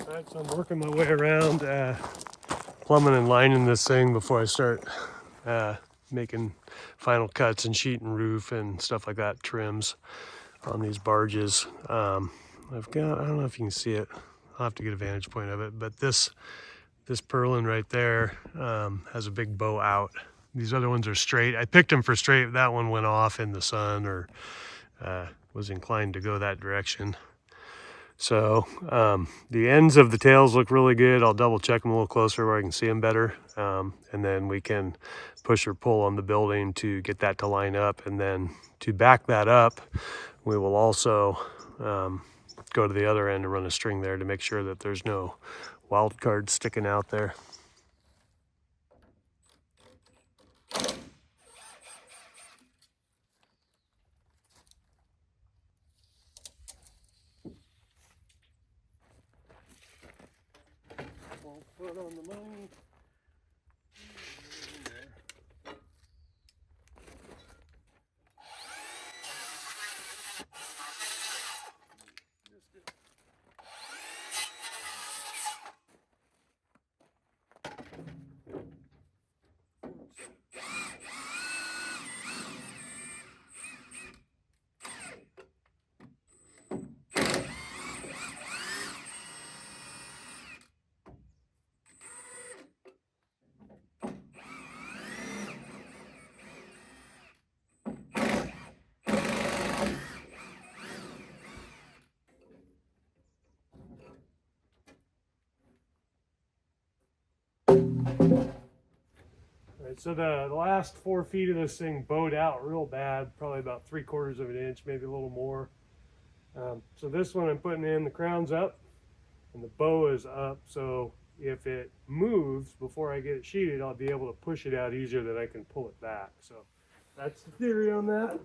All right, so I'm working my way around plumbing and lining this thing before I start making final cuts and sheet and roof and stuff like that, trims on these barges. I've got, I don't know if you can see it, I'll have to get a vantage point of it, but this purlin right there has a big bow out. These other ones are straight. I picked them for straight. That one went off in the sun or was inclined to go that direction. So the ends of the tails look really good. I'll double check them a little closer where I can see them better. And then we can push or pull on the building to get that to line up. And then to back that up, we will also go to the other end and run a string there to make sure that there's no wild cards sticking out there. Foot on the money. Right, so the last 4 feet of this thing bowed out real bad, probably about 3/4 of an inch, maybe a little more. So this one I'm putting in, the crown's up and the bow is up. So if it moves before I get it sheeted, I'll be able to push it out easier than I can pull it back. So that's the theory on that.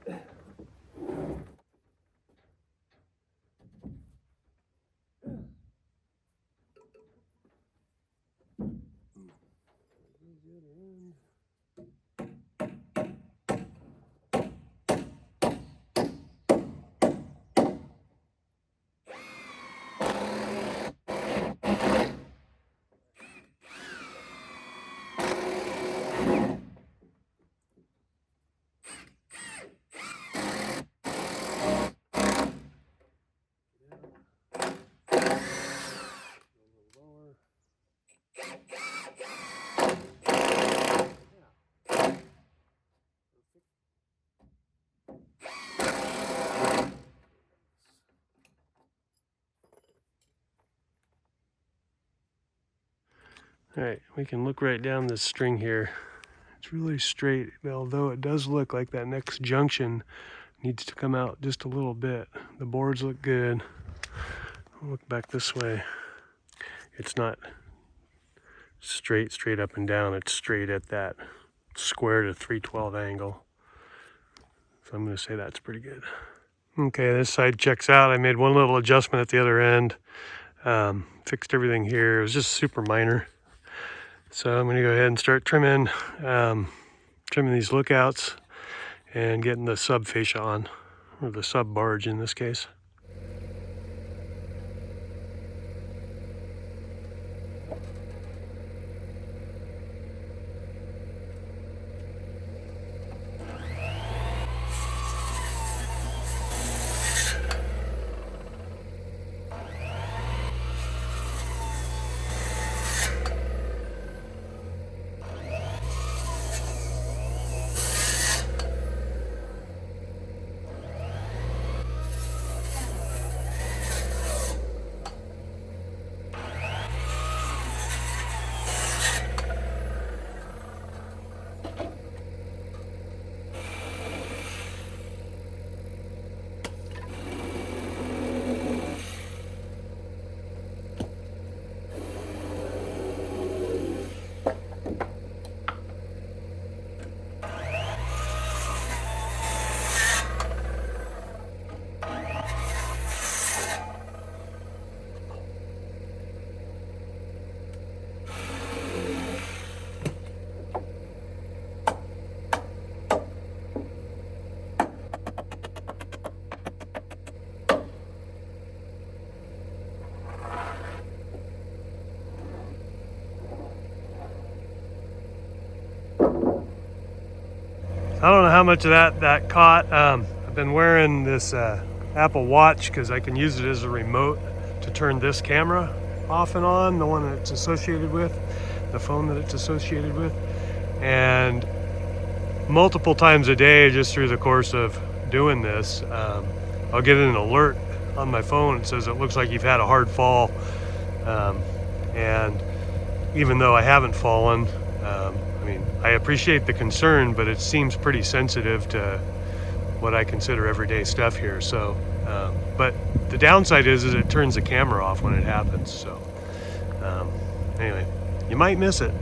All right, we can look right down this string here. It's really straight, although it does look like that next junction needs to come out just a little bit. The boards look good. I'll look back this way. It's not straight up and down. It's straight at that square to 312 angle. So I'm going to say that's pretty good. Okay, this side checks out. I made one little adjustment at the other end. Fixed everything here. It was just super minor. So I'm going to go ahead and start trimming these lookouts and getting the sub fascia on, or the sub barge in this case. I don't know how much of that caught. I've been wearing this Apple Watch because I can use it as a remote to turn this camera off and on, the one that it's associated with, the phone that it's associated with. And multiple times a day, just through the course of doing this, I'll get an alert on my phone. It says it looks like you've had a hard fall. And even though I haven't fallen, I mean, I appreciate the concern, but it seems pretty sensitive to what I consider everyday stuff here. So, but the downside is it turns the camera off when it happens. So, anyway, you might miss it.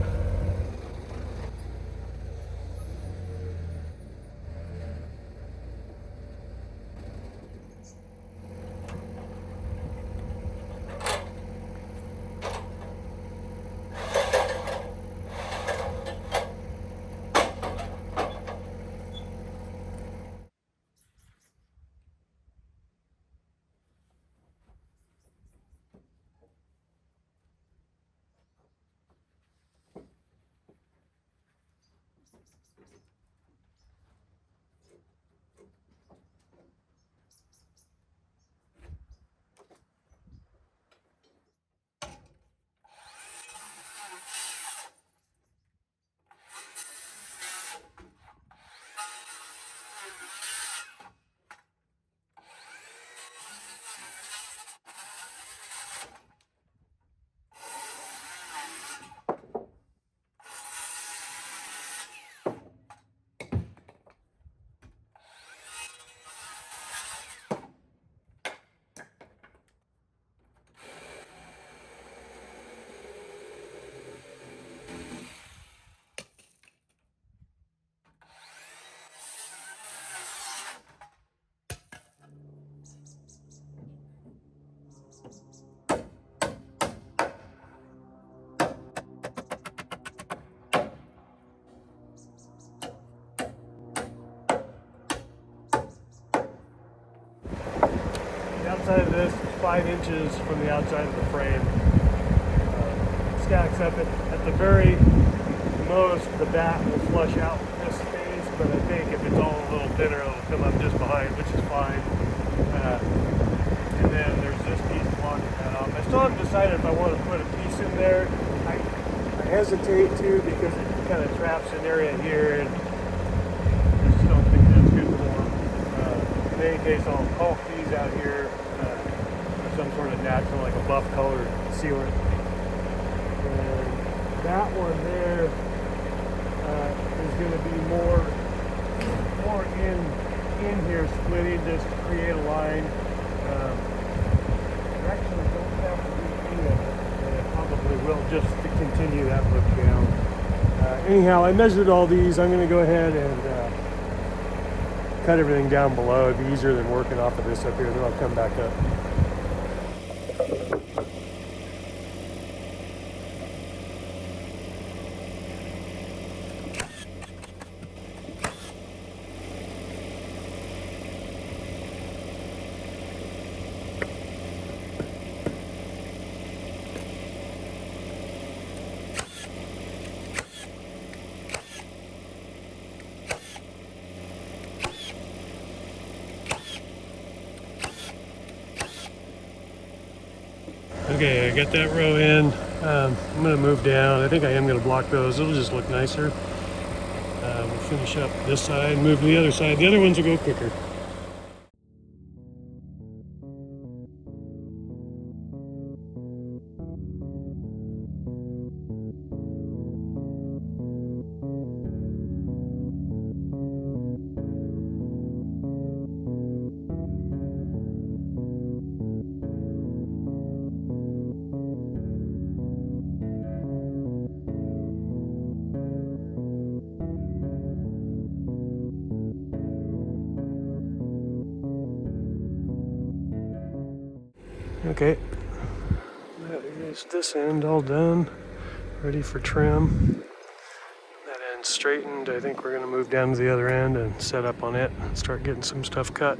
The outside of this is 5 inches from the outside of the frame. Stacks up at the very most, the bat will flush out this space, but I think if it's all a little thinner, it'll come up just behind, which is fine. And then there's this piece blocking that off. I still haven't decided if I want to put a piece in there. I hesitate to because it kind of traps an area here, and I just don't think that's good form. In any case, I'll caulk these out here with some sort of natural, like a buff color sealant. And that one there is going to be more in here, splitting just to create a line. I actually don't have to do any of it, and I probably will just to continue that look down. Anyhow, I measured all these. I'm going to go ahead and cut everything down below. It'd be easier than working off of this up here. Then I'll come back up. Okay, I got that row in. I'm going to move down. I think I am going to block those. It'll just look nicer. We'll finish up this side, move to the other side. The other ones will go quicker. Okay, that is this end all done, ready for trim. That end straightened. I think we're going to move down to the other end and set up on it and start getting some stuff cut.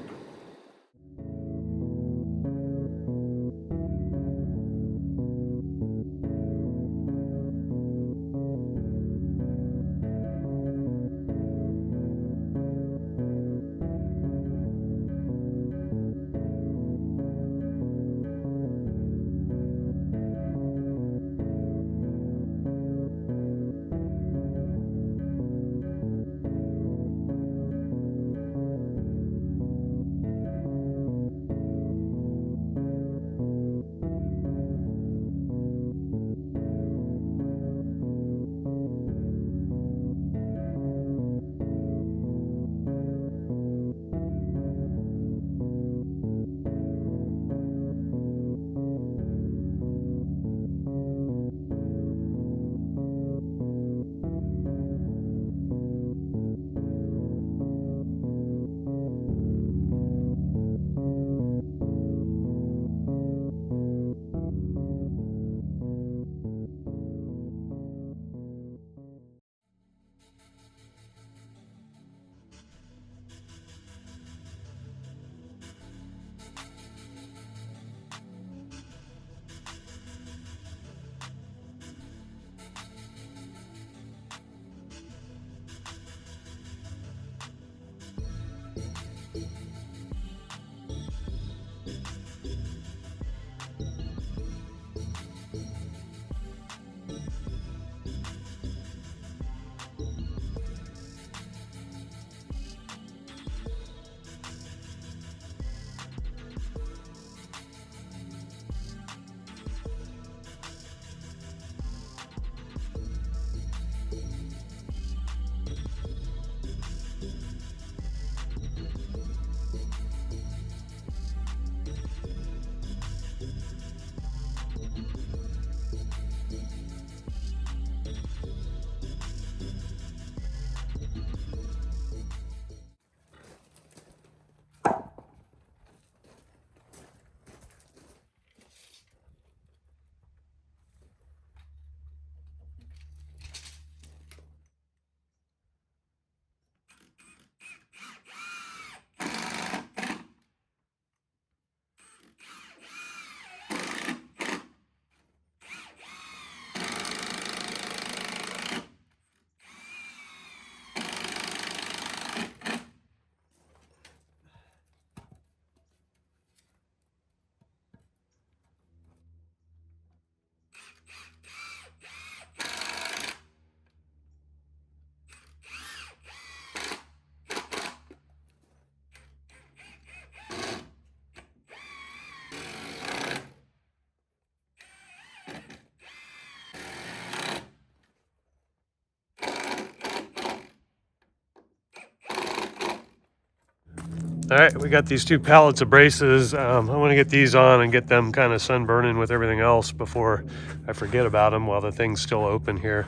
All right, we got these 2 pallets of braces. I want to get these on and get them kind of sunburning with everything else before I forget about them while the thing's still open here.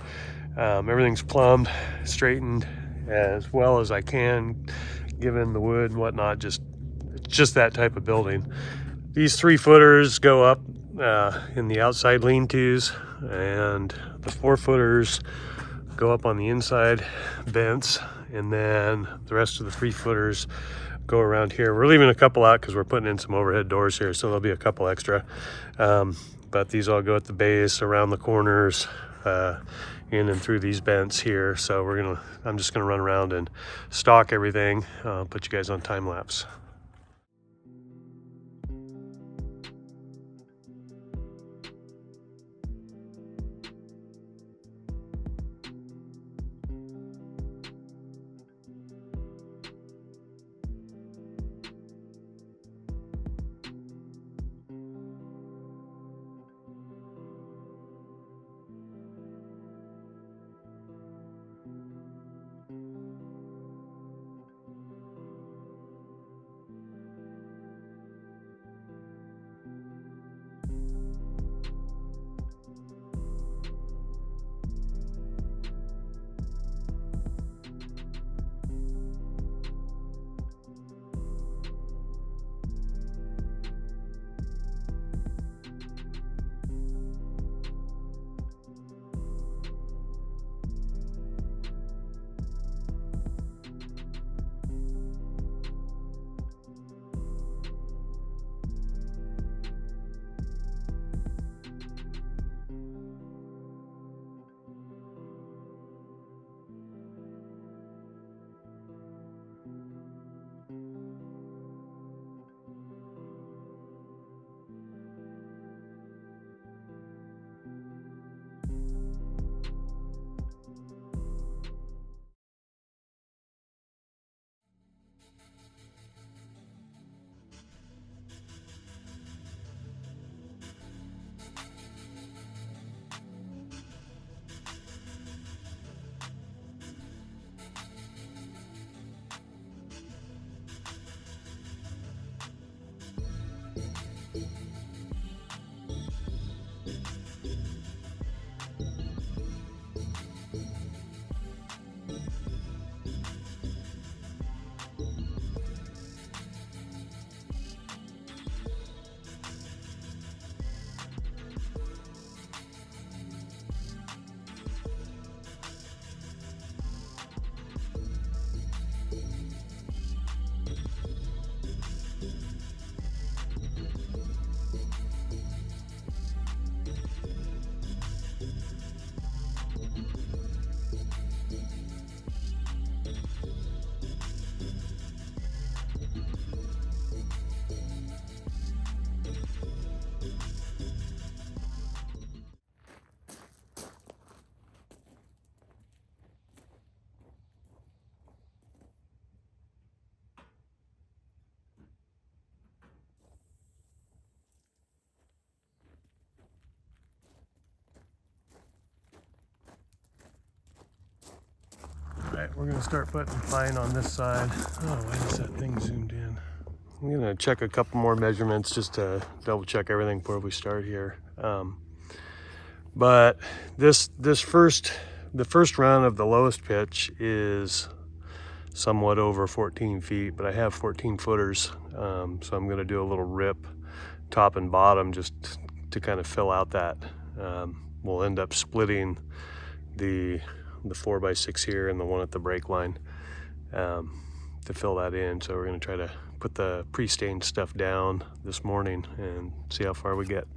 Everything's plumbed, straightened as well as I can, given the wood and whatnot. Just that type of building. These 3-footers go up in the outside lean-tos, and the 4-footers go up on the inside vents, and then the rest of the 3-footers go around here. We're leaving a couple out because we're putting in some overhead doors here, so there'll be a couple extra. But these all go at the base, around the corners, in and through these vents here. So I'm just gonna run around and stock everything, put you guys on time lapse. We're gonna start putting pine on this side. Oh, why is that thing zoomed in? I'm gonna check a couple more measurements just to double check everything before we start here. But the first run of the lowest pitch is somewhat over 14 feet, but I have 14 footers. So I'm gonna do a little rip top and bottom just to kind of fill out that. We'll end up splitting the 4x6 here and the one at the brake line to fill that in. So we're going to try to put the pre-stained stuff down this morning and see how far we get.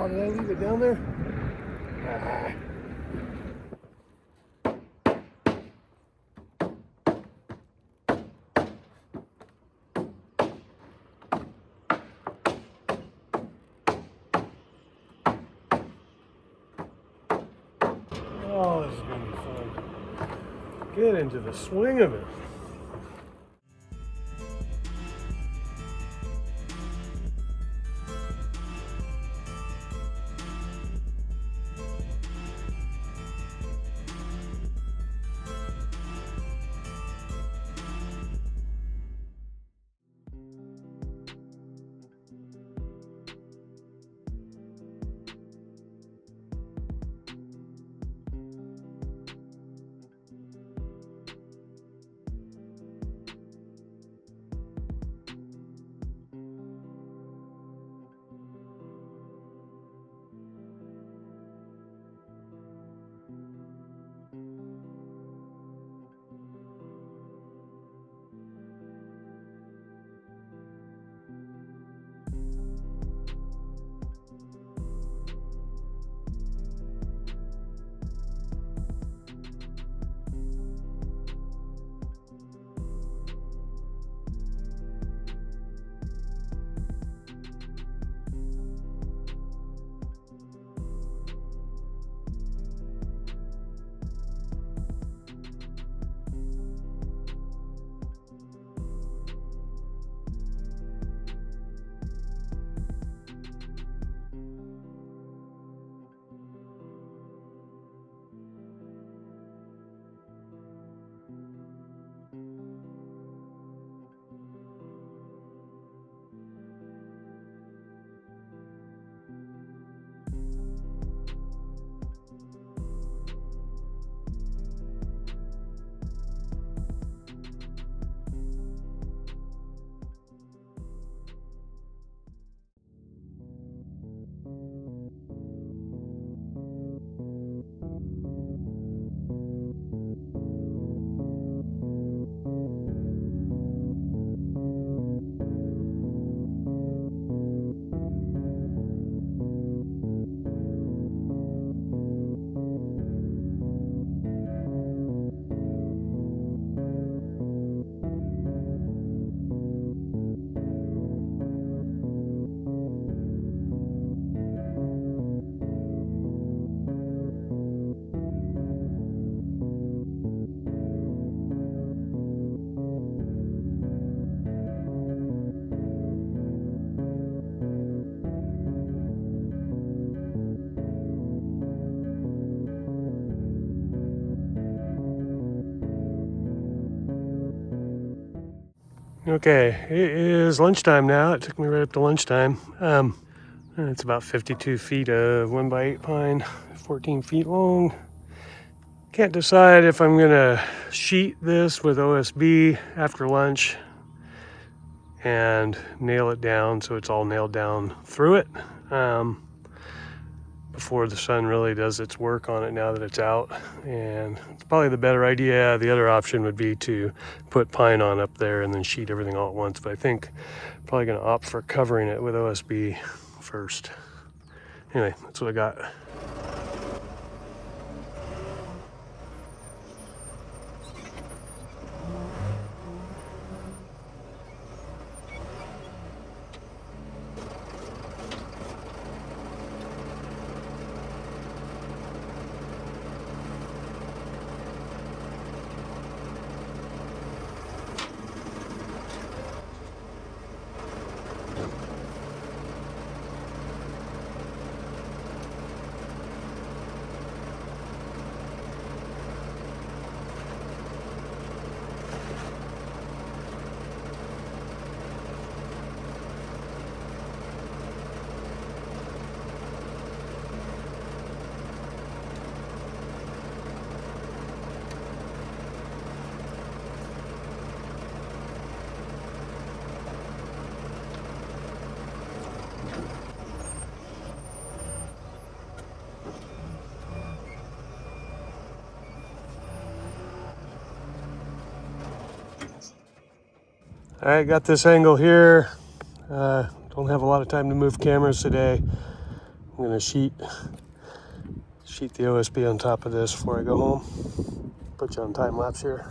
Oh, did I leave it down there? Ah. Oh, this is going to be fun. Get into the swing of it. Okay, it is lunchtime now. It took me right up to lunchtime. It's about 52 feet of 1x8 pine, 14 feet long. Can't decide if I'm gonna sheet this with OSB after lunch and nail it down so it's all nailed down through it before the sun really does its work on it now that it's out. And it's probably the better idea. The other option would be to put pine on up there and then sheet everything all at once, but I think I'm probably gonna opt for covering it with OSB first. Anyway, that's what I got. All right, got this angle here. Don't have a lot of time to move cameras today. I'm gonna sheet the OSB on top of this before I go home. Put you on time lapse here.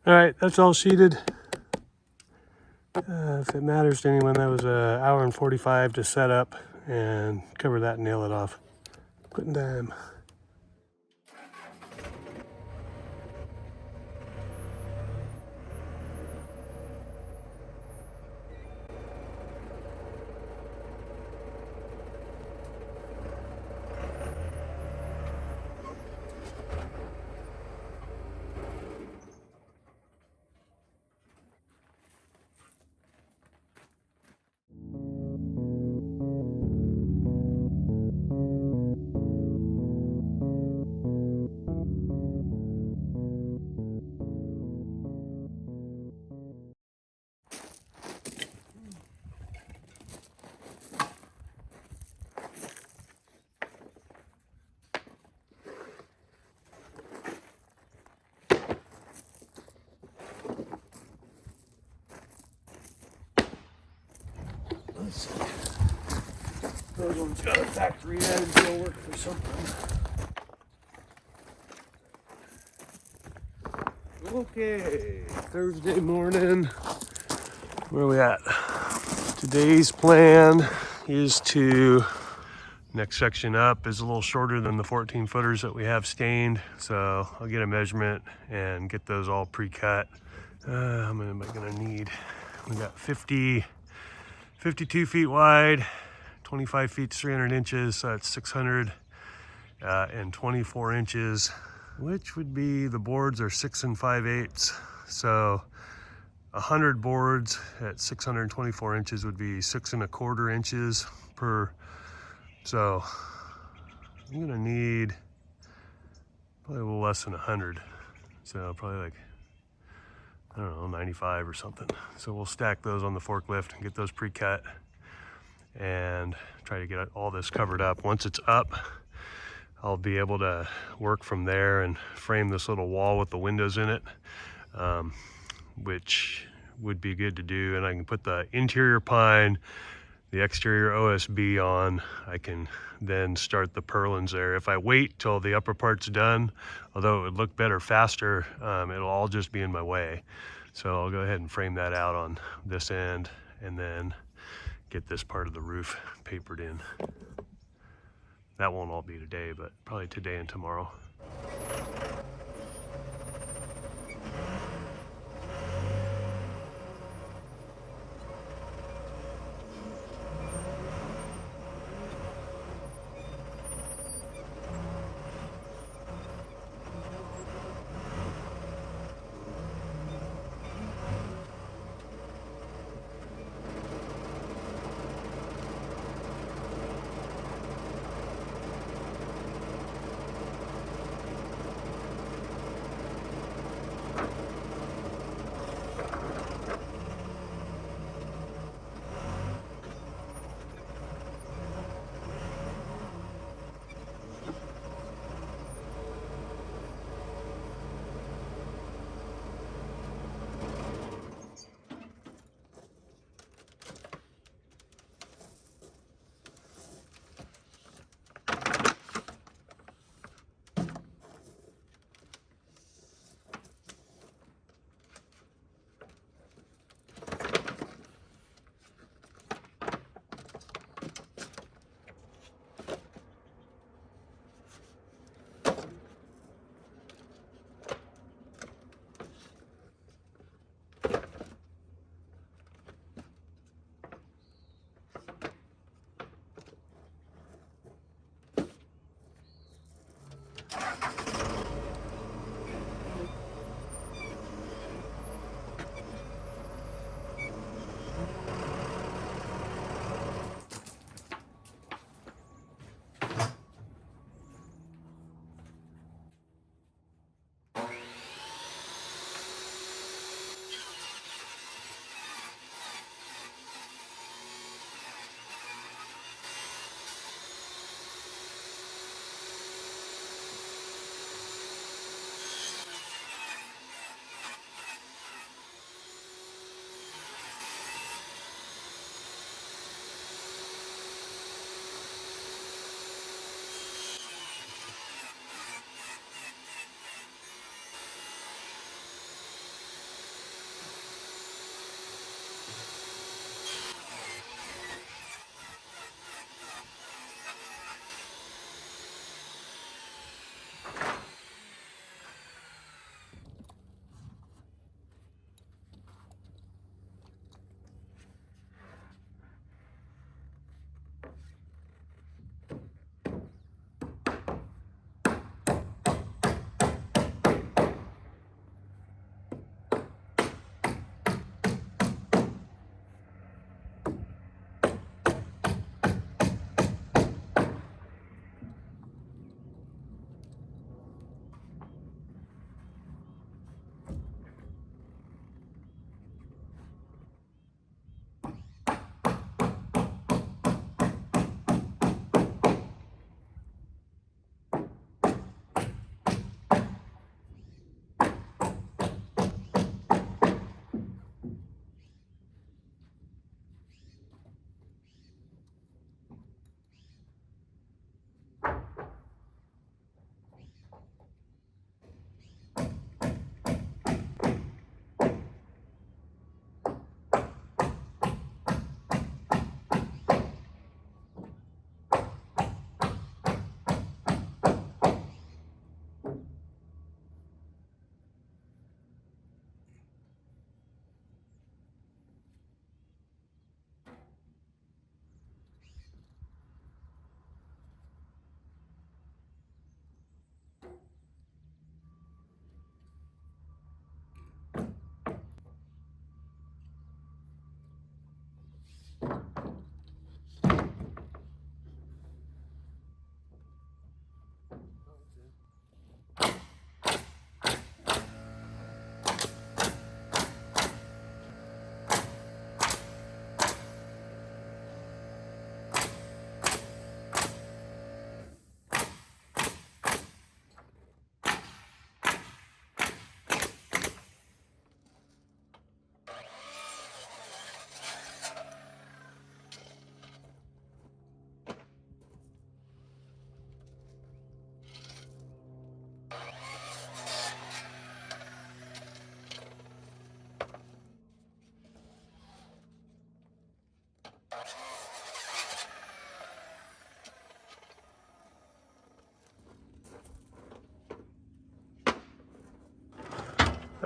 All right, that's all sheeted. If it matters to anyone, that was an hour and 45 to set up and cover that and nail it off. Quitting time. Let's see. Those ones got a factory added to work for something. Okay, Thursday morning. Where are we at? Today's plan is to, next section up is a little shorter than the 14 footers that we have stained. So I'll get a measurement and get those all pre-cut. How many am I gonna need? We got 52 feet wide, 25 feet, 300 inches. So that's 624 inches, which would be, the boards are 6 5/8. So 100 boards at 624 inches would be 6 1/4 inches per. So I'm gonna need probably a little less than 100. So probably like, I don't know, 95 or something. So we'll stack those on the forklift and get those pre-cut and try to get all this covered up. Once it's up, I'll be able to work from there and frame this little wall with the windows in it, which would be good to do. And I can put the interior pine, the exterior OSB on. I can then start the purlins there. If I wait till the upper part's done, although it would look better faster, it'll all just be in my way. So I'll go ahead and frame that out on this end and then get this part of the roof papered in. That won't all be today, but probably today and tomorrow.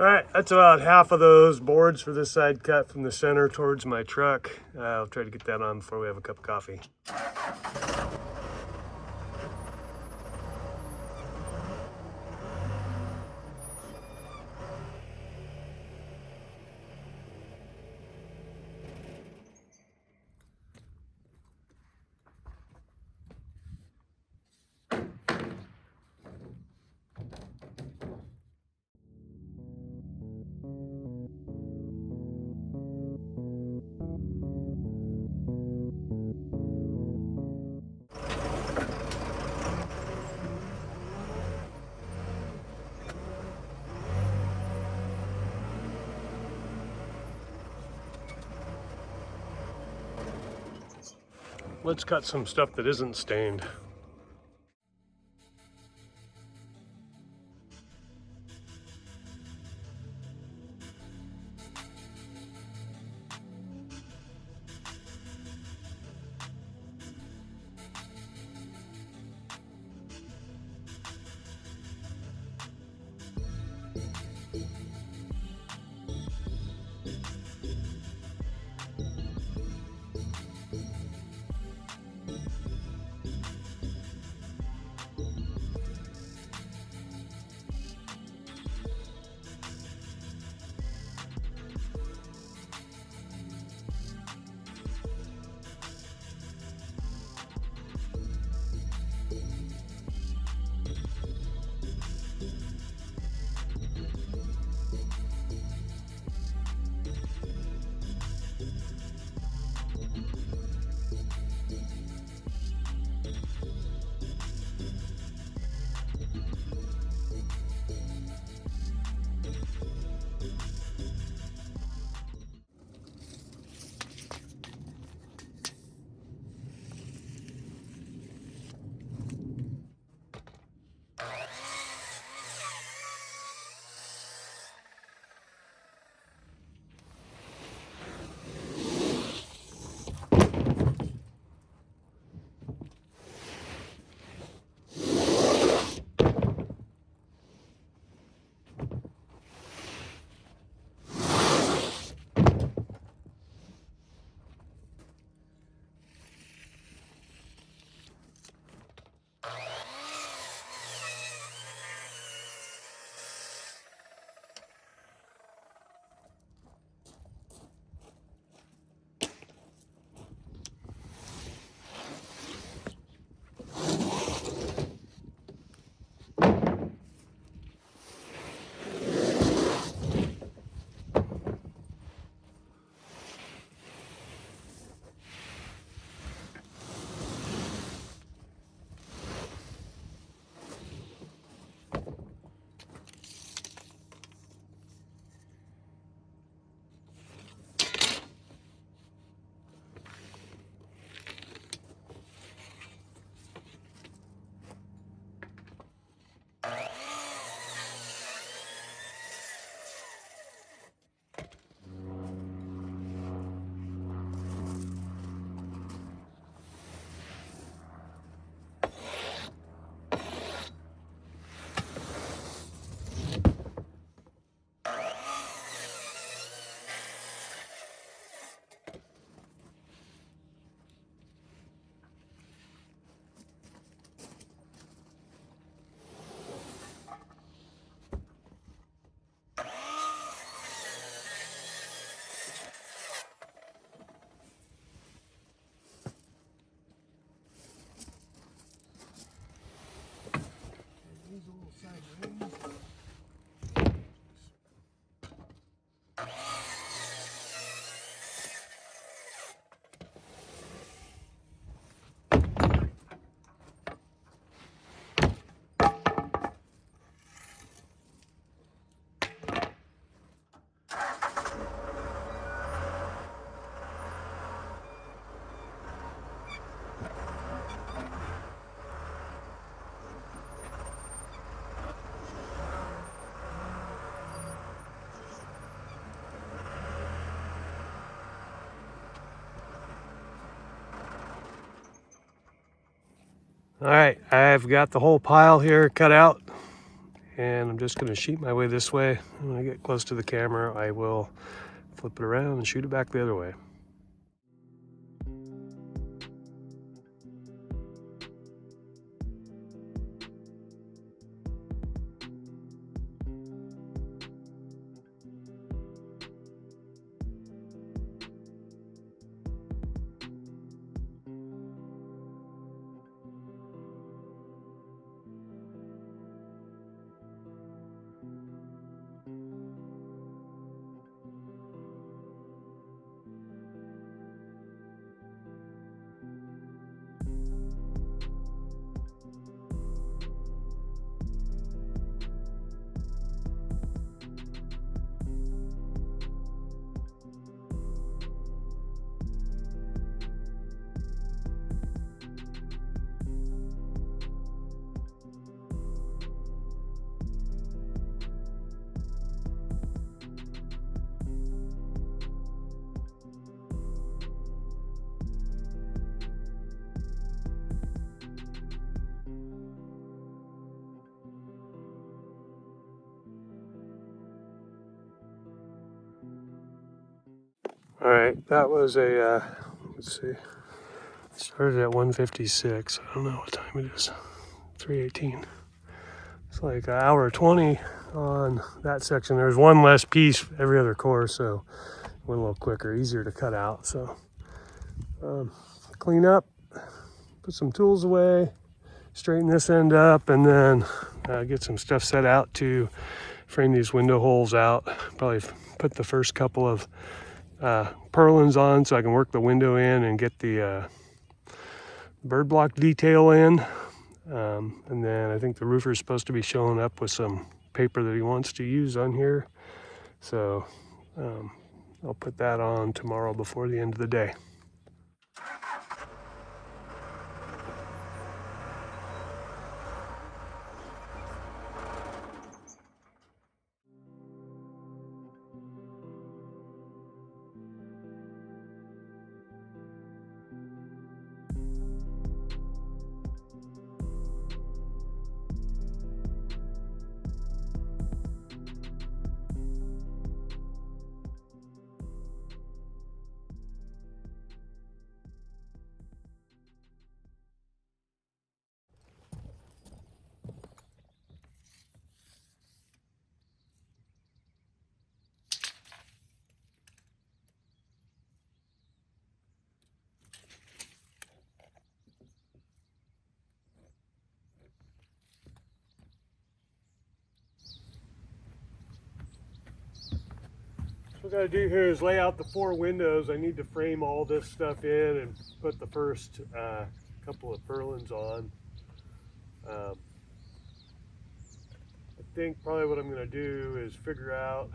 All right, that's about half of those boards for this side cut from the center towards my truck. I'll try to get that on before we have a cup of coffee. Let's cut some stuff that isn't stained. All right, I've got the whole pile here cut out, and I'm just gonna sheet my way this way. When I get close to the camera, I will flip it around and shoot it back the other way. All right, that was a, let's see, started at 1:56. I don't know what time it is, 3:18. It's like an hour 20 on that section. There's one less piece every other course, so it went a little quicker, easier to cut out. So clean up, put some tools away, straighten this end up, and then get some stuff set out to frame these window holes out. Probably put the first couple of purlins on so I can work the window in and get the bird block detail in. And then I think the roofer is supposed to be showing up with some paper that he wants to use on here. So I'll put that on tomorrow before the end of the day. What I gotta do here is lay out the 4 windows. I need to frame all this stuff in and put the first couple of purlins on. I think probably what I'm gonna do is figure out,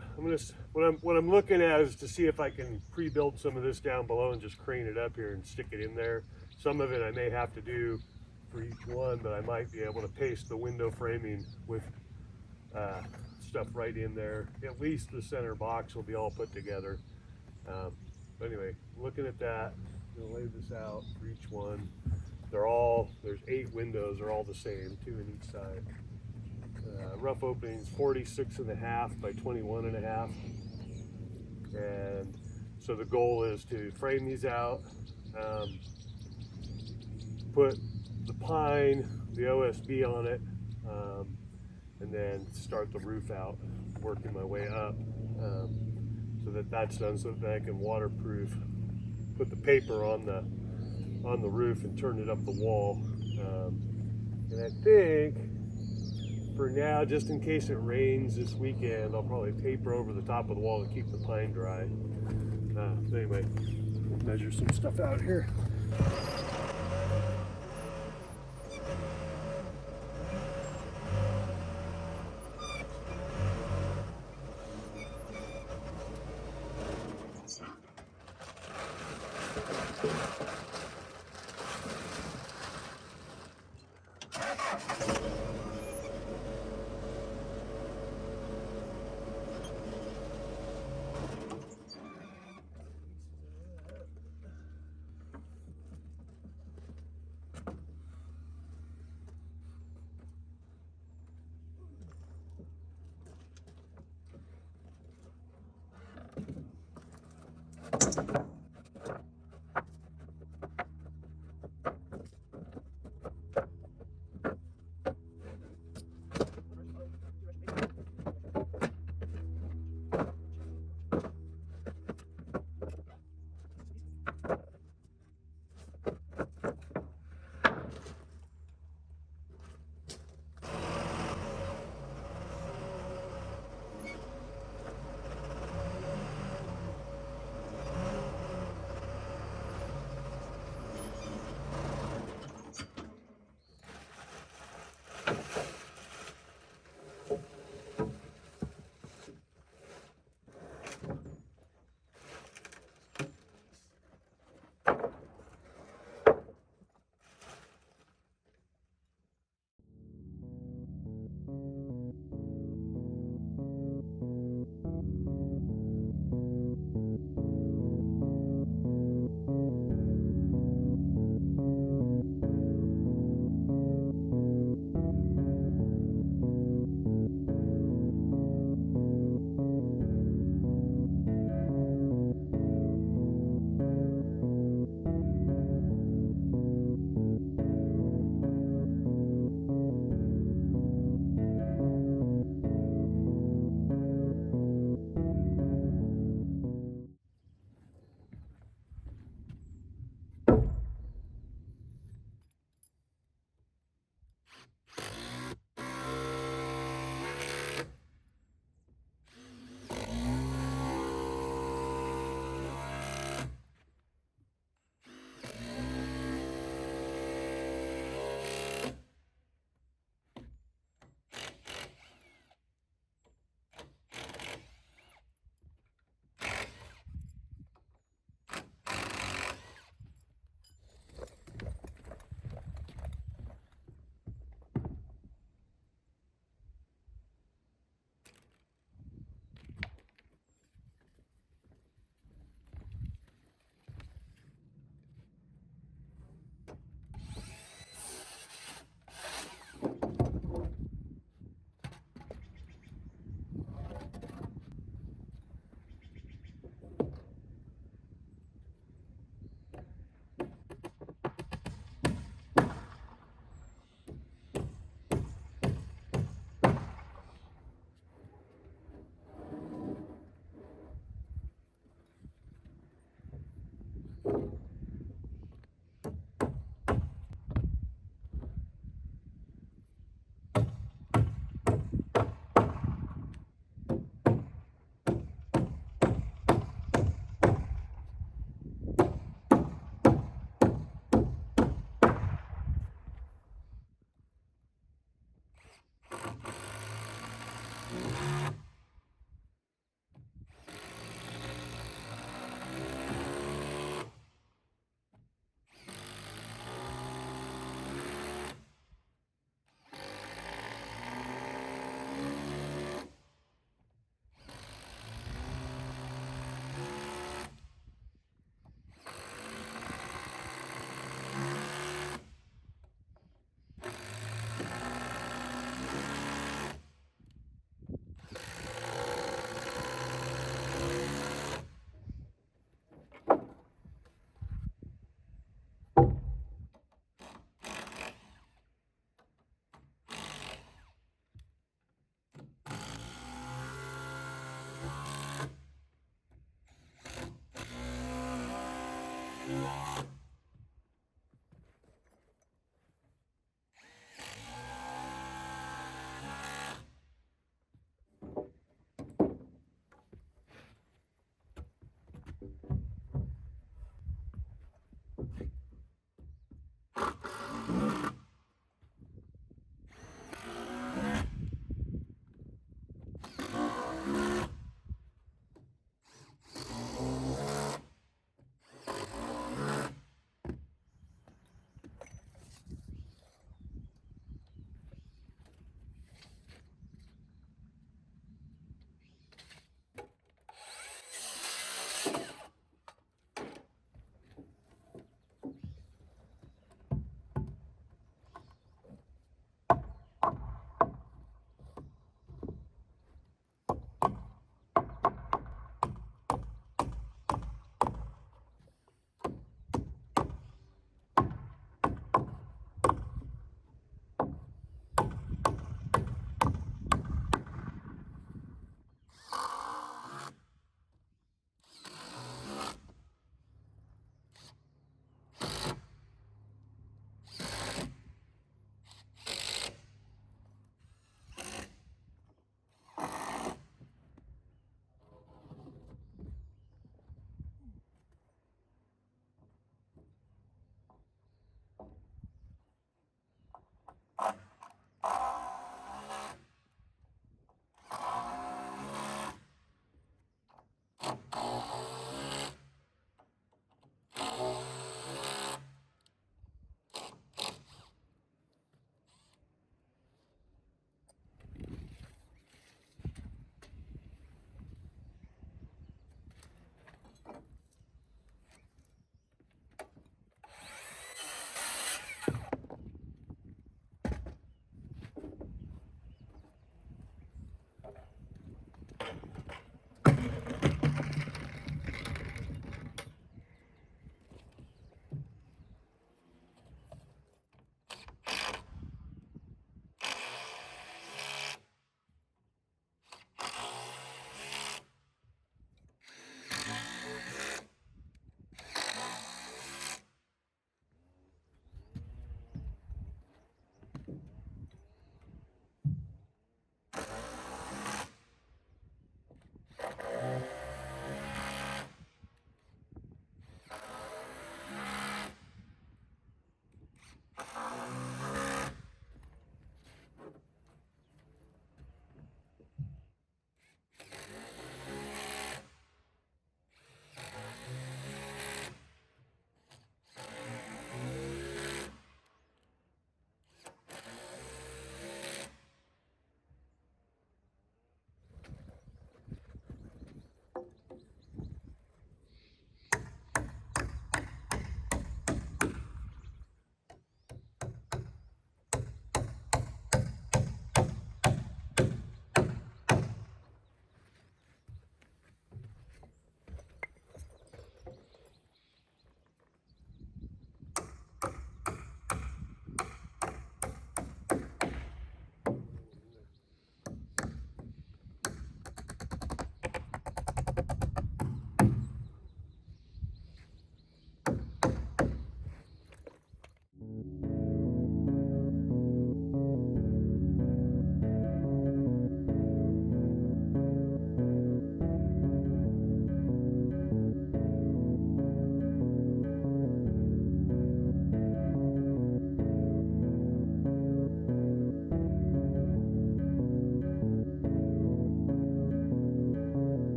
what I'm looking at is to see if I can pre-build some of this down below and just crane it up here and stick it in there. Some of it I may have to do for each one, but I might be able to paste the window framing with stuff right in there. At least the center box will be all put together. But anyway, looking at that, I'm gonna lay this out for each one. There's 8 windows, they're all the same, 2 in each side. Rough openings 46.5 by 21.5. And so the goal is to frame these out, put the pine, the OSB on it, and then start the roof out, working my way up, so that's done, so that I can waterproof, put the paper on the roof and turn it up the wall. And I think for now, just in case it rains this weekend, I'll probably paper over the top of the wall to keep the pine dry. Anyway, measure some stuff out here.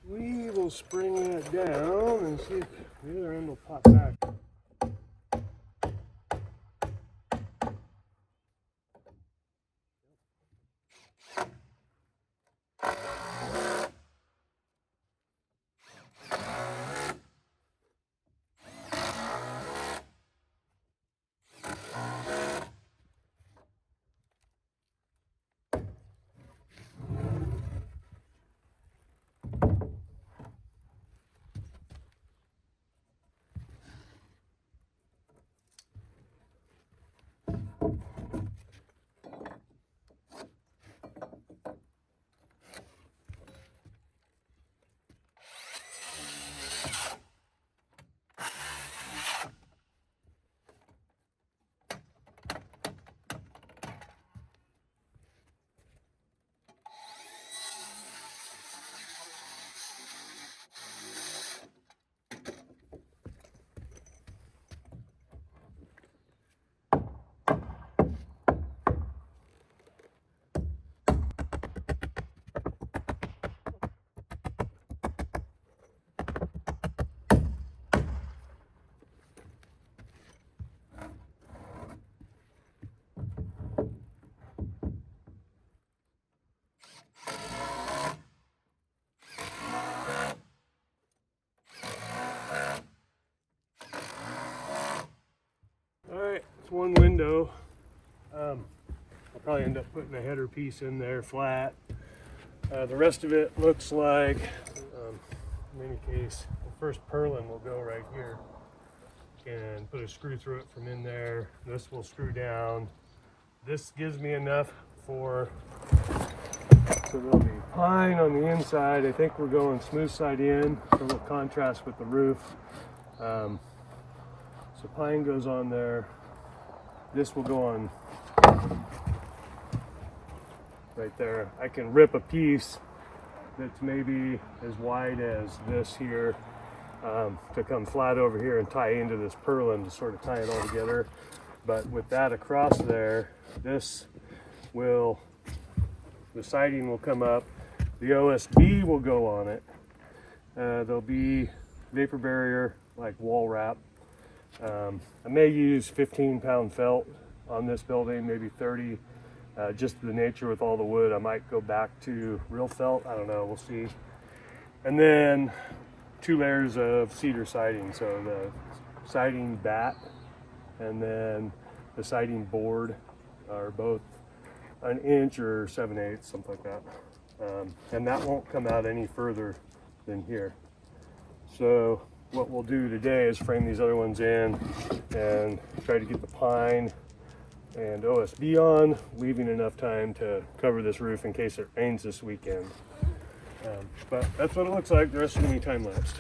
We will spring that down and see if the other end will pop back. Alright, it's one window. I'll probably end up putting a header piece in there flat. The rest of it looks like, in any case, the first purlin will go right here. And put a screw through it from in there. This will screw down. This gives me enough for, so there'll be pine on the inside. I think we're going smooth side in, so it'll contrast with the roof. So pine goes on there. This will go on right there. I can rip a piece that's maybe as wide as this here to come flat over here and tie into this purlin to sort of tie it all together. But with that across there, this will, the siding will come up, the OSB will go on it. There'll be vapor barrier, like wall wrap. I may use 15-pound felt on this building, maybe 30. Just the nature with all the wood, I might go back to real felt. I don't know, we'll see. And then 2 layers of cedar siding. So the siding bat and then the siding board are both an inch or 7/8, something like that. And that won't come out any further than here. So what we'll do today is frame these other ones in and try to get the pine and OSB on, leaving enough time to cover this roof in case it rains this weekend. But that's what it looks like. The rest is going to be time-lapsed.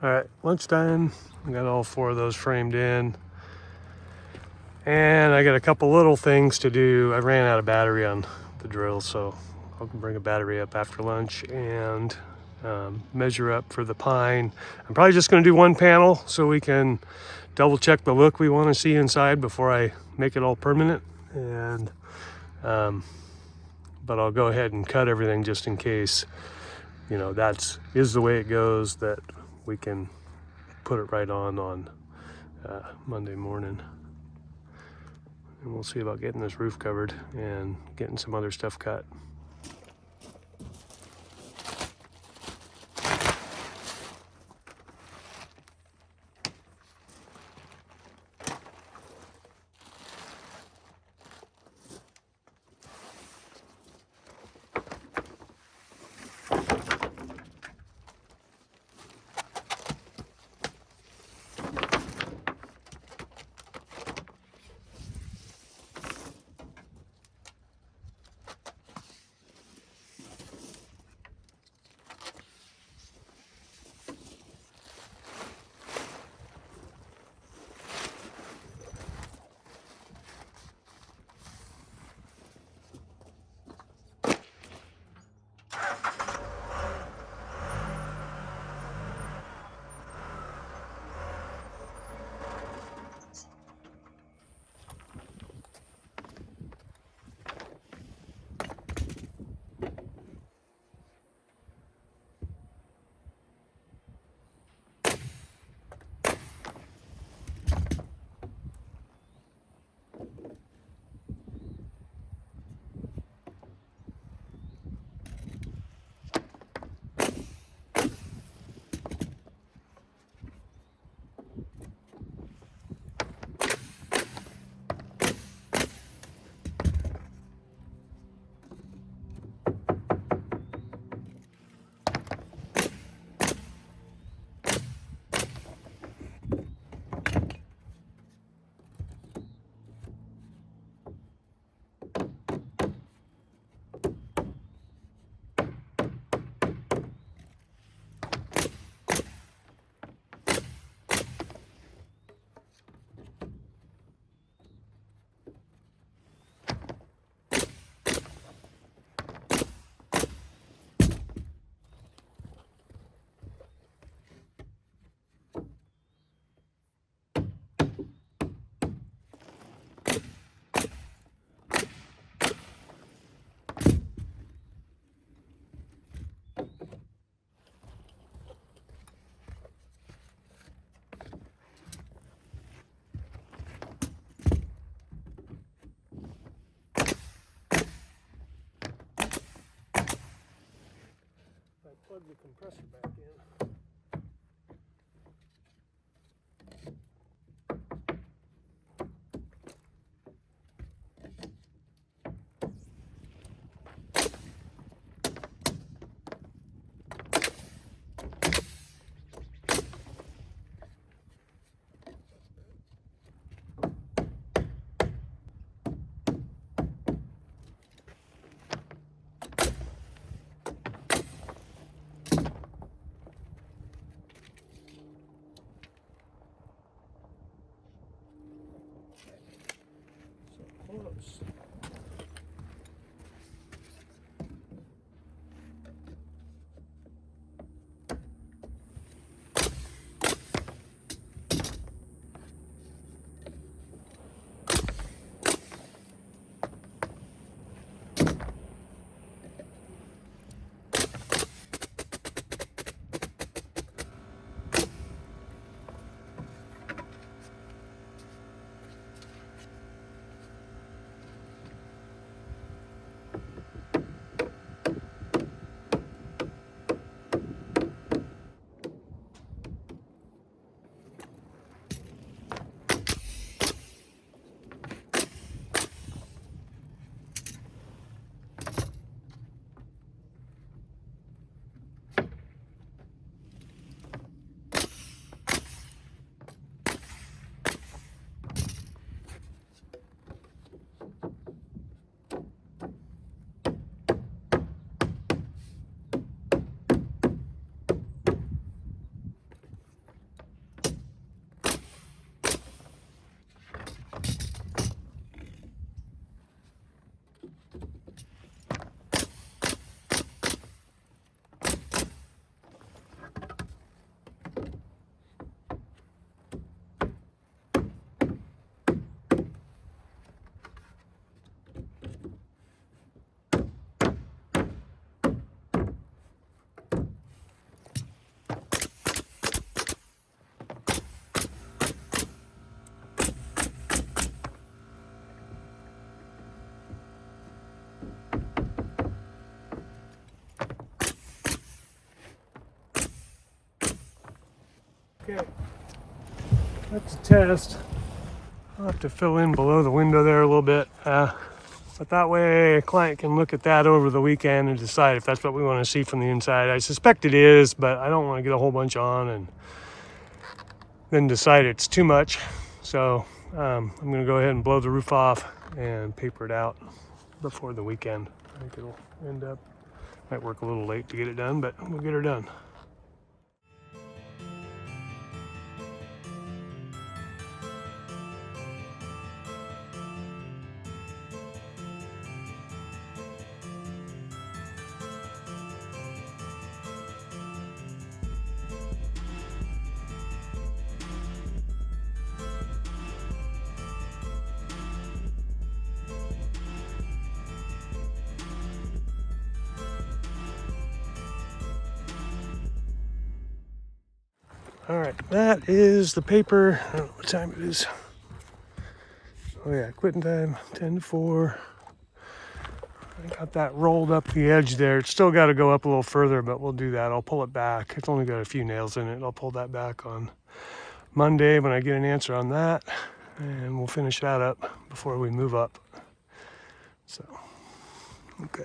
All right, lunchtime. I got all 4 of those framed in. And I got a couple little things to do. I ran out of battery on the drill, so I'll bring a battery up after lunch and measure up for the pine. I'm probably just going to do 1 panel so we can double check the look we want to see inside before I make it all permanent. And but I'll go ahead and cut everything just in case, you know, is the way it goes, that we can put it right on Monday morning. And we'll see about getting this roof covered and getting some other stuff cut. Plug the compressor back in. Okay, that's a test. I'll have to fill in below the window there a little bit. But that way a client can look at that over the weekend and decide if that's what we want to see from the inside. I suspect it is, but I don't want to get a whole bunch on and then decide it's too much. So I'm going to go ahead and blow the roof off and paper it out before the weekend. I think it'll end up, might work a little late to get it done, but we'll get her done. All right, that is the paper. I don't know what time it is. Oh yeah, quitting time, 10 to 4. I got that rolled up the edge there. It's still got to go up a little further, but we'll do that. I'll pull it back. It's only got a few nails in it. I'll pull that back on Monday when I get an answer on that, and we'll finish that up before we move up. So, okay.